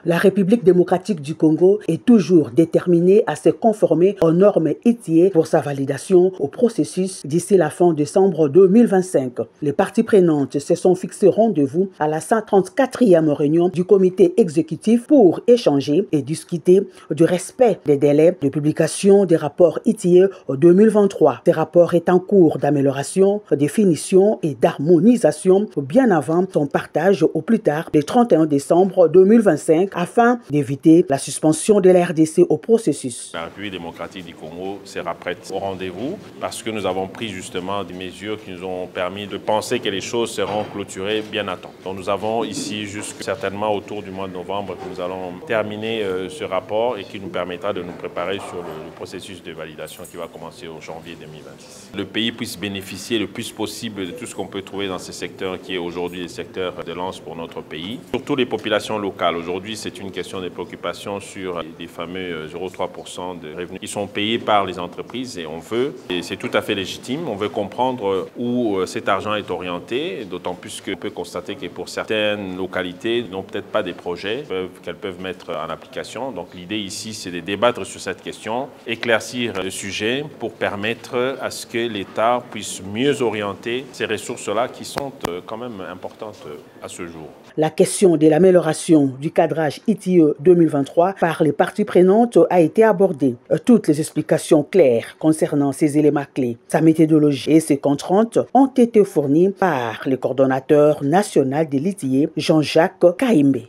La République démocratique du Congo est toujours déterminée à se conformer aux normes ITIE pour sa validation au processus d'ici la fin décembre 2025. Les parties prenantes se sont fixées rendez-vous à la 134e réunion du comité exécutif pour échanger et discuter du respect des délais de publication des rapports ITIE 2023. Ces rapports est en cours d'amélioration, de définition et d'harmonisation bien avant son partage au plus tard le 31 décembre 2025 afin d'éviter la suspension de la RDC au processus. La République démocratique du Congo sera prête au rendez-vous parce que nous avons pris justement des mesures qui nous ont permis de penser que les choses seront clôturées bien à temps. Donc nous avons ici certainement autour du mois de novembre que nous allons terminer ce rapport et qui nous permettra de nous préparer sur le processus de validation qui va commencer au janvier 2026. Le pays puisse bénéficier le plus possible de tout ce qu'on peut trouver dans ces secteurs qui est aujourd'hui le secteur de lance pour notre pays. Surtout les populations locales. Aujourd'hui, c'est une question de préoccupation sur les fameux 0,3% de revenus qui sont payés par les entreprises et c'est tout à fait légitime. On veut comprendre où cet argent est orienté, d'autant plus qu'on peut constater que pour certaines localités, n'ont peut-être pas des projets qu'elles peuvent mettre en application. Donc l'idée ici, c'est de débattre sur cette question, éclaircir le sujet pour permettre à ce que l'État puisse mieux orienter ces ressources-là qui sont quand même importantes à ce jour. La question de l'amélioration du cadrage ITIE 2023 par les parties prenantes a été abordée. Toutes les explications claires concernant ces éléments clés, sa méthodologie et ses contraintes ont été fournies par le coordonnateur national de l'ITIE, Jean-Jacques Kaimbe.